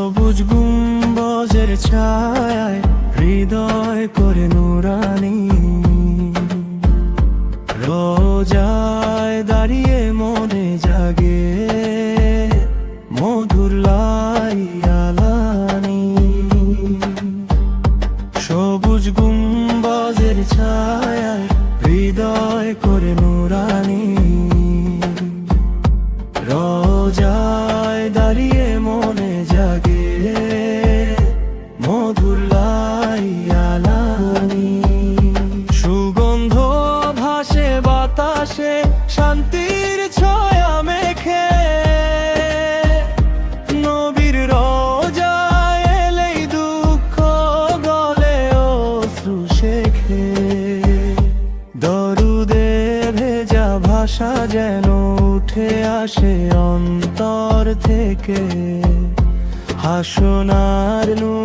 সবুজ গুম্বজের ছায়ায় হৃদয় করে নুরানি, রোজায় দাঁড়িয়ে মনে জাগে মধুর লাইয়ালানি। সবুজ গুম্বজের ছায়ায় হৃদয় করে নুরানি, রোজায় দাঁড়িয়ে মনে জাগে মধুর লাইয়ালানি। সুগন্ধ ভাসে বাতাসে শান্তির ছায়া মেখে, নবীর রোজায় এলেই দুঃখ গলে অশ্রু শেখে। দরুদে ভেজা ভাষা যেন উঠে আসে অন্তর থেকে, হাসনার নূর